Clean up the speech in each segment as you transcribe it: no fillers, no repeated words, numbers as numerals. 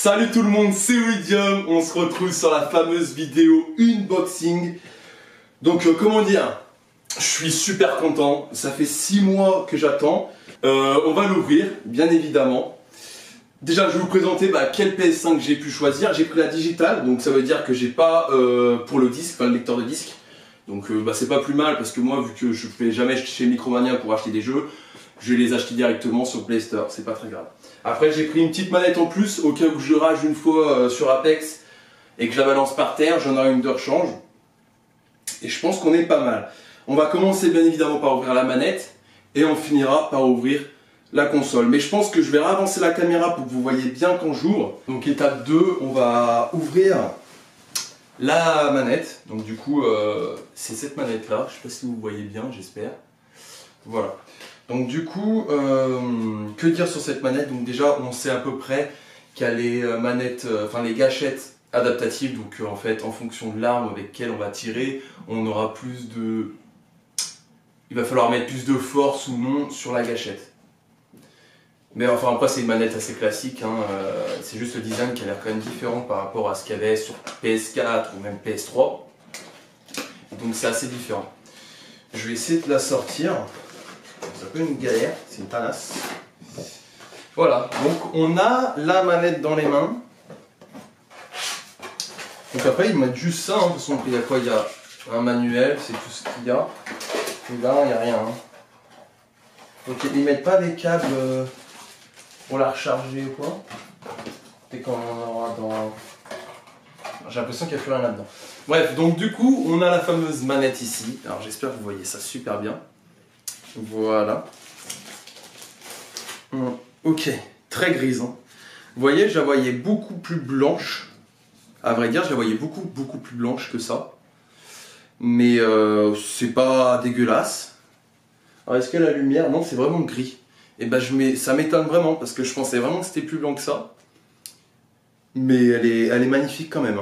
Salut tout le monde, c'est William. On se retrouve sur la fameuse vidéo unboxing. Donc comment dire, je suis super content. Ça fait 6 mois que j'attends. On va l'ouvrir, bien évidemment. Déjà je vais vous présenter quel PS5 j'ai pu choisir. J'ai pris la digitale, donc ça veut dire que j'ai pas pour le disque, le lecteur de disque. Donc c'est pas plus mal parce que moi, vu que je fais jamais chez Micromania pour acheter des jeux, je vais les acheter directement sur Play Store, c'est pas très grave. Après j'ai pris une petite manette en plus au cas où je rage une fois sur Apex et que je la balance par terre, j'en aurai une de rechange. Et je pense qu'on est pas mal. On va commencer bien évidemment par ouvrir la manette et on finira par ouvrir la console. Mais je pense que je vais avancer la caméra pour que vous voyez bien quand j'ouvre. Donc étape 2, on va ouvrir la manette. Donc du coup c'est cette manette là, je sais pas si vous voyez bien, j'espère. Voilà. Donc du coup, que dire sur cette manette? Donc déjà, on sait à peu près qu'il y a les manettes, les gâchettes adaptatives. Donc en fait, en fonction de l'arme avec laquelle on va tirer, on aura plus de... Il va falloir mettre plus de force ou non sur la gâchette. Mais enfin après, c'est une manette assez classique. C'est juste le design qui a l'air quand même différent par rapport à ce qu'il y avait sur PS4 ou même PS3. Donc c'est assez différent. Je vais essayer de la sortir. C'est un peu une galère, c'est une panasse. Voilà, donc on a la manette dans les mains. Donc après ils mettent juste ça, de toute façon il y a quoi? Il y a un manuel, c'est tout ce qu'il y a. Et là il n'y a rien. Donc ils mettent pas des câbles pour la recharger ou quoi. Et quand on aura dans... J'ai l'impression qu'il n'y a plus rien là-dedans. Bref, donc du coup on a la fameuse manette ici. Alors j'espère que vous voyez ça super bien. Voilà. Ok, très grise. Vous voyez, je la voyais beaucoup plus blanche. À vrai dire, je la voyais beaucoup plus blanche que ça. Mais c'est pas dégueulasse. Alors est-ce que la lumière... Non, c'est vraiment gris. Et ça m'étonne vraiment parce que je pensais vraiment que c'était plus blanc que ça. Mais elle est magnifique quand même.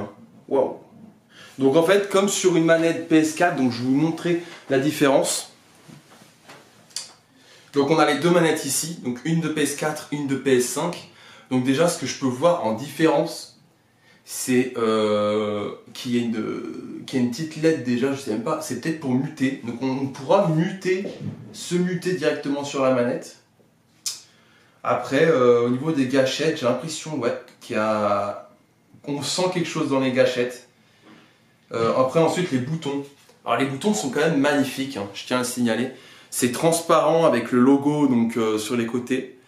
Waouh. Donc en fait, comme sur une manette PS4, donc je vais vous montrer la différence. Donc on a les deux manettes ici, donc une de PS4, une de PS5. Donc déjà ce que je peux voir en différence, c'est qu'il y a une petite LED déjà, je sais même pas, c'est peut-être pour muter. Donc on pourra se muter directement sur la manette. Après au niveau des gâchettes, j'ai l'impression qu'on sent quelque chose dans les gâchettes. Après ensuite les boutons. Alors les boutons sont quand même magnifiques, je tiens à le signaler. C'est transparent avec le logo donc sur les côtés.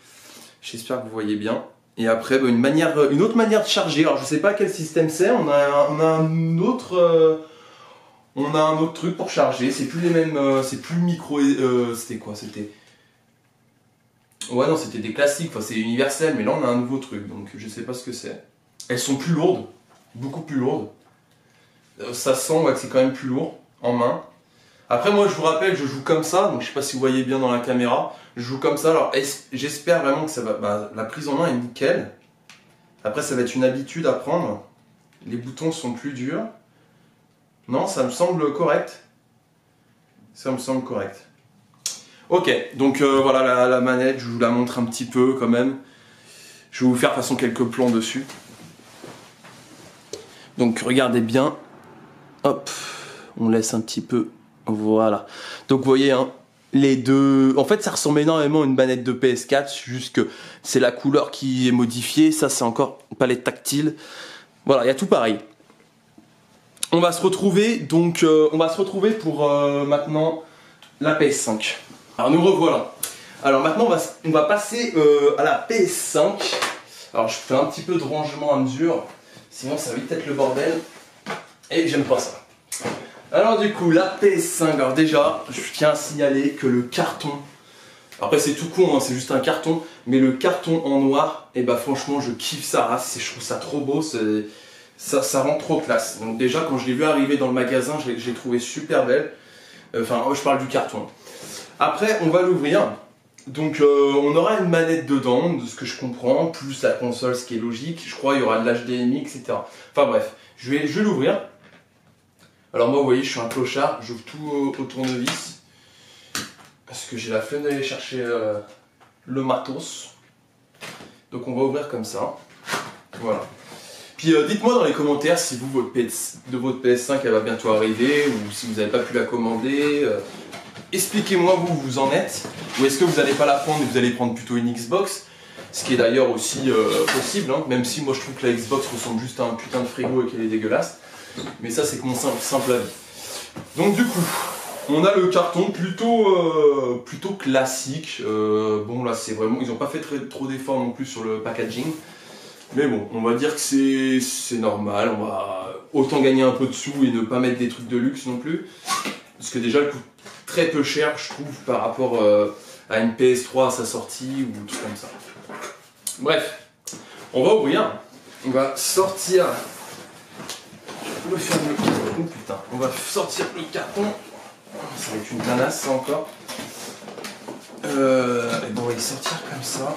J'espère que vous voyez bien. Et après, une autre manière de charger. Alors je sais pas quel système c'est. On a un autre truc pour charger. C'est plus les mêmes. C'est plus micro. C'était quoi? C'était. Ouais non, c'était des classiques. Enfin c'est universel. Mais là on a un nouveau truc. Donc je sais pas ce que c'est. Elles sont plus lourdes, beaucoup plus lourdes. Ça sent que c'est quand même plus lourd en main. Après moi je vous rappelle, je joue comme ça, donc je sais pas si vous voyez bien dans la caméra, je joue comme ça, alors j'espère vraiment que ça va, la prise en main est nickel. Après ça va être une habitude à prendre, les boutons sont plus durs. Non, ça me semble correct. Ça me semble correct. Ok, donc voilà la manette, je vous la montre un petit peu quand même. Je vais vous faire de toute façon quelques plans dessus. Donc regardez bien, hop, on laisse un petit peu... Voilà, donc vous voyez les deux, en fait ça ressemble énormément à une manette de PS4, juste que c'est la couleur qui est modifiée, ça c'est encore une palette tactile. Voilà, il y a tout pareil. On va se retrouver donc pour maintenant la PS5. Alors nous revoilà. Alors maintenant on va passer à la PS5. Alors je fais un petit peu de rangement à mesure, sinon ça va vite être le bordel et j'aime pas ça. Alors du coup, la PS5, alors déjà, je tiens à signaler que le carton, après c'est tout con, c'est juste un carton, mais le carton en noir, et franchement je kiffe sa race, je trouve ça trop beau, ça rend trop classe. Donc déjà quand je l'ai vu arriver dans le magasin, je l'ai trouvé super belle, enfin je parle du carton. Après on va l'ouvrir, donc on aura une manette dedans, de ce que je comprends, plus la console, ce qui est logique, je crois il y aura de l'HDMI, etc. Enfin bref, je vais l'ouvrir. Alors moi vous voyez je suis un clochard, j'ouvre tout au tournevis parce que j'ai la flemme d'aller chercher le matos. Donc on va ouvrir comme ça. Voilà. Puis dites-moi dans les commentaires si vous, votre PS5 elle va bientôt arriver ou si vous n'avez pas pu la commander. Expliquez-moi où vous en êtes. Ou est-ce que vous n'allez pas la prendre et vous allez prendre plutôt une Xbox? Ce qui est d'ailleurs aussi possible, hein, même si moi je trouve que la Xbox ressemble juste à un putain de frigo et qu'elle est dégueulasse. Mais ça c'est mon simple avis. Donc du coup, on a le carton plutôt classique. Bon là c'est vraiment, ils n'ont pas fait trop d'efforts non plus sur le packaging. Mais bon, on va dire que c'est normal, on va autant gagner un peu de sous et ne pas mettre des trucs de luxe non plus. Parce que déjà, elle coûte très peu cher, je trouve, par rapport à une PS3 à sa sortie ou tout comme ça. Bref, on va ouvrir, on va sortir le fameux... Oh putain, on va sortir le carton. Ça va être une menace ça encore. Et bon, on va y sortir comme ça.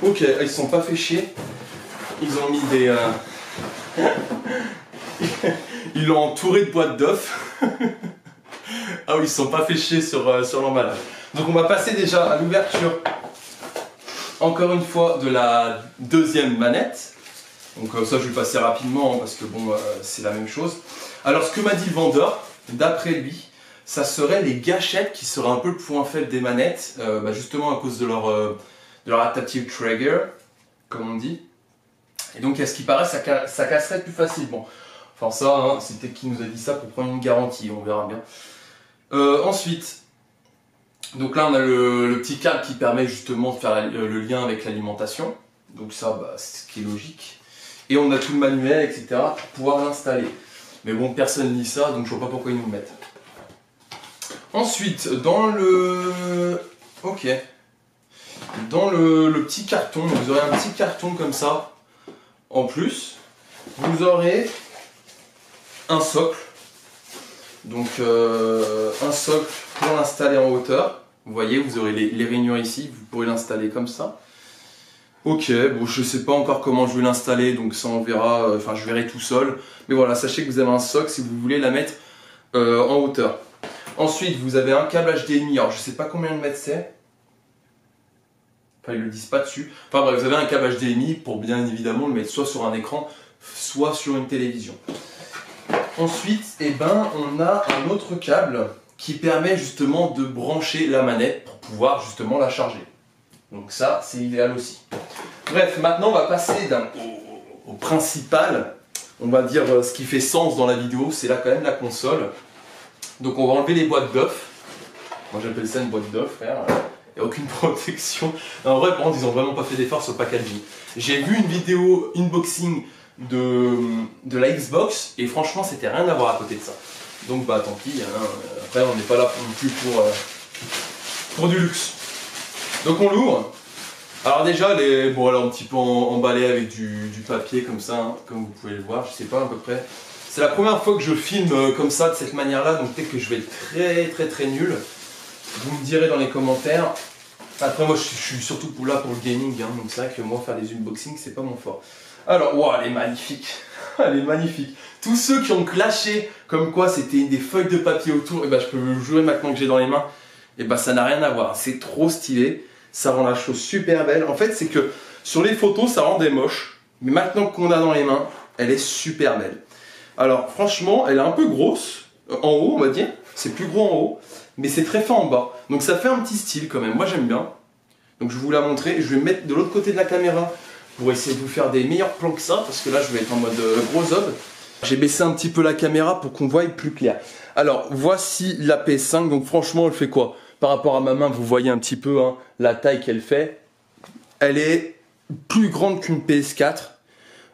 Ok, ils se sont pas fait chier. Ils ont mis des... Ils l'ont entouré de boîtes d'œufs. Ah oui, ils se sont pas fait chier sur l'emballage. Donc on va passer déjà à l'ouverture, encore une fois, de la deuxième manette. Donc ça je vais passer rapidement hein, parce que bon, c'est la même chose. Alors ce que m'a dit le vendeur, d'après lui, ça serait les gâchettes qui seraient un peu le point faible des manettes, justement à cause de leur adaptive trigger, comme on dit. Et donc à ce qui paraît, ça casserait plus facilement. Enfin ça, hein, c'était qui nous a dit ça pour prendre une garantie, on verra bien. Ensuite, donc là on a le petit câble qui permet justement de faire le lien avec l'alimentation. Donc ça, c'est ce qui est logique. Et on a tout le manuel, etc. pour pouvoir l'installer. Mais bon, personne ne lit ça, donc je vois pas pourquoi ils nous le mettent. Ensuite, dans le... Ok. Dans le petit carton, vous aurez un petit carton comme ça. En plus, vous aurez un socle. Donc un socle pour l'installer en hauteur. Vous voyez, vous aurez les rainures ici, vous pourrez l'installer comme ça. Ok, bon je sais pas encore comment je vais l'installer, donc ça on verra, enfin je verrai tout seul. Mais voilà, sachez que vous avez un socle si vous voulez la mettre en hauteur. Ensuite, vous avez un câble HDMI, alors je sais pas combien de mètres c'est. Enfin, ils le disent pas dessus. Enfin bref, vous avez un câble HDMI pour bien évidemment le mettre soit sur un écran, soit sur une télévision. Ensuite, on a un autre câble qui permet justement de brancher la manette pour pouvoir justement la charger. Donc ça, c'est idéal aussi. Bref, maintenant on va passer au principal. On va dire ce qui fait sens dans la vidéo, c'est là quand même la console. Donc on va enlever les boîtes d'œufs. Moi j'appelle ça une boîte d'œufs, frère. Il n'y a aucune protection. En vrai, par contre, ils n'ont vraiment pas fait d'effort sur le packaging. J'ai vu une vidéo unboxing de la Xbox et franchement, c'était rien à voir à côté de ça. Donc bah tant pis, hein. Après on n'est pas là non plus pour du luxe. Donc on l'ouvre. Alors déjà, elle est un petit peu emballée avec du papier comme ça, hein, comme vous pouvez le voir, je sais pas à peu près. C'est la première fois que je filme comme ça, de cette manière-là, donc peut-être que je vais être très nul. Vous me direz dans les commentaires. Après moi je suis surtout là pour le gaming, hein, donc c'est vrai que moi faire des unboxings c'est pas mon fort. Alors, wow, elle est magnifique. Elle est magnifique. Tous ceux qui ont clashé comme quoi c'était des feuilles de papier autour, et je peux vous jurer maintenant que j'ai dans les mains, et ça n'a rien à voir. C'est trop stylé. Ça rend la chose super belle. En fait, c'est que sur les photos, ça rendait moche. Mais maintenant qu'on a dans les mains, elle est super belle. Alors, franchement, elle est un peu grosse. En haut, on va dire. C'est plus gros en haut. Mais c'est très fin en bas. Donc ça fait un petit style quand même. Moi, j'aime bien. Donc je vais vous la montrer. Je vais me mettre de l'autre côté de la caméra pour essayer de vous faire des meilleurs plans que ça. Parce que là, je vais être en mode gros zob. J'ai baissé un petit peu la caméra pour qu'on voie plus clair. Alors, voici la PS5. Donc franchement, elle fait quoi? Par rapport à ma main, vous voyez un petit peu hein, la taille qu'elle fait. Elle est plus grande qu'une PS4,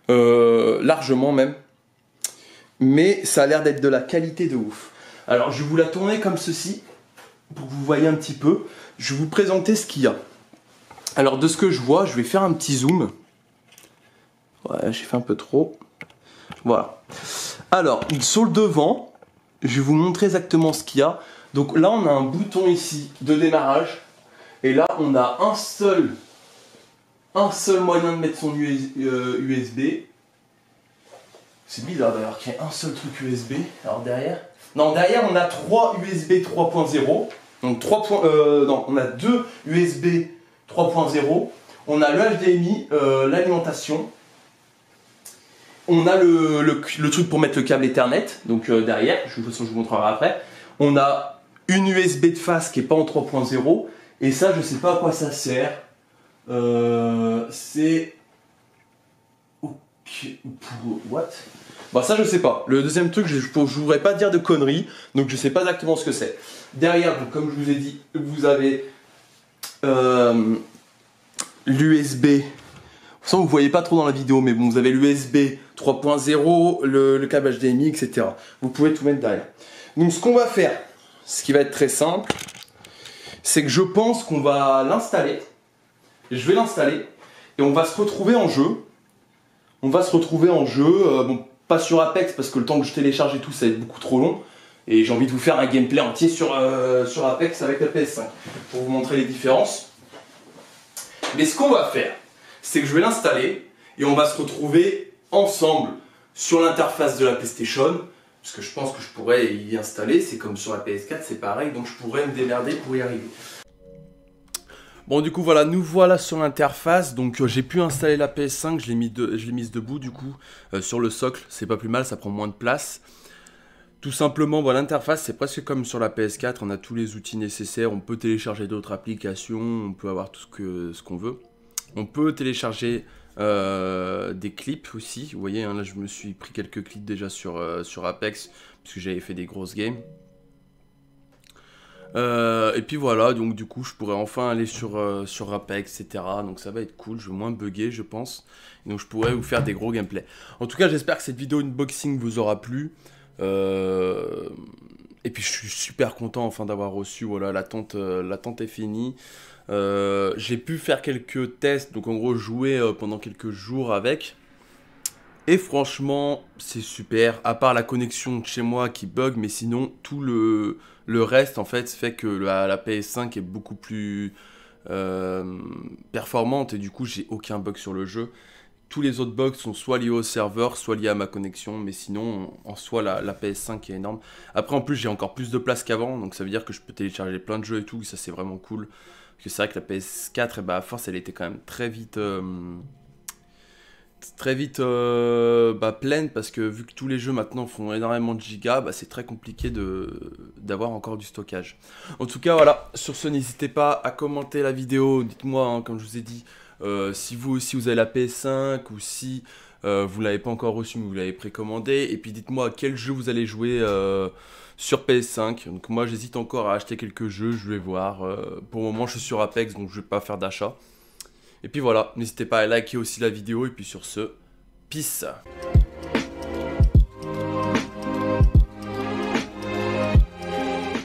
largement même. Mais ça a l'air d'être de la qualité de ouf. Alors je vais vous la tourner comme ceci, pour que vous voyez un petit peu. Je vais vous présenter ce qu'il y a. Alors de ce que je vois, je vais faire un petit zoom. Ouais, j'ai fait un peu trop. Voilà. Alors, sur le devant, je vais vous montrer exactement ce qu'il y a. Donc là, on a un bouton ici de démarrage. Et là, on a un seul moyen de mettre son USB. C'est bizarre d'ailleurs qu'il y ait un seul truc USB. Alors derrière... Non, derrière, on a 3 USB 3.0. Donc on a 2 USB 3.0. On a le HDMI, l'alimentation. On a le truc pour mettre le câble Ethernet, donc derrière, de toute façon je vous montrerai après. On a une USB de face qui n'est pas en 3.0. Et ça, je sais pas à quoi ça sert. C'est... Ok, pour... What? Bah ça je sais pas. Le deuxième truc, je voudrais pas dire de conneries, donc je sais pas exactement ce que c'est. Derrière, donc, comme je vous ai dit, vous avez l'USB. Ça vous voyez pas trop dans la vidéo, mais bon, vous avez l'USB 3.0, le câble HDMI, etc. Vous pouvez tout mettre derrière. Donc ce qu'on va faire, ce qui va être très simple, c'est que je pense qu'on va l'installer. Je vais l'installer et on va se retrouver en jeu. On va se retrouver en jeu, bon, pas sur Apex parce que le temps que je télécharge et tout, ça va être beaucoup trop long. Et j'ai envie de vous faire un gameplay entier sur Apex avec la PS5 pour vous montrer les différences. Mais ce qu'on va faire, c'est que je vais l'installer et on va se retrouver ensemble sur l'interface de la PlayStation. Parce que je pense que je pourrais y installer, c'est comme sur la PS4, c'est pareil, donc je pourrais me démerder pour y arriver. Bon du coup voilà, nous voilà sur l'interface, donc j'ai pu installer la PS5, je l'ai mise debout du coup, sur le socle, c'est pas plus mal, ça prend moins de place. Tout simplement, bon, l'interface c'est presque comme sur la PS4, on a tous les outils nécessaires, on peut télécharger d'autres applications, on peut avoir tout ce qu'on veut. On peut télécharger des clips aussi, vous voyez, hein, là je me suis pris quelques clips déjà sur Apex, parce que j'avais fait des grosses games. Et puis voilà, donc du coup je pourrais enfin aller sur Apex, etc. Donc ça va être cool, je vais moins bugger je pense. Et donc je pourrais vous faire des gros gameplays. En tout cas j'espère que cette vidéo unboxing vous aura plu. Et puis je suis super content enfin d'avoir reçu, voilà, l'attente est finie. J'ai pu faire quelques tests, donc en gros jouer pendant quelques jours avec. Et franchement, c'est super, à part la connexion de chez moi qui bug, mais sinon tout le reste en fait fait que la PS5 est beaucoup plus performante et du coup j'ai aucun bug sur le jeu. Tous les autres bugs sont soit liés au serveur, soit liés à ma connexion, mais sinon en soi la PS5 est énorme. Après en plus j'ai encore plus de place qu'avant, donc ça veut dire que je peux télécharger plein de jeux et tout, et ça c'est vraiment cool. Parce que c'est vrai que la PS4, et bah, à force elle était quand même très vite pleine, parce que vu que tous les jeux maintenant font énormément de gigas, bah, c'est très compliqué d'avoir encore du stockage. En tout cas voilà, sur ce n'hésitez pas à commenter la vidéo, dites-moi hein, comme je vous ai dit, si vous aussi vous avez la PS5 ou si vous l'avez pas encore reçu mais vous l'avez précommandé, et puis dites-moi à quel jeu vous allez jouer sur PS5. Donc moi j'hésite encore à acheter quelques jeux, je vais voir. Pour le moment je suis sur Apex donc je vais pas faire d'achat. Et puis voilà, n'hésitez pas à liker aussi la vidéo et puis sur ce, peace.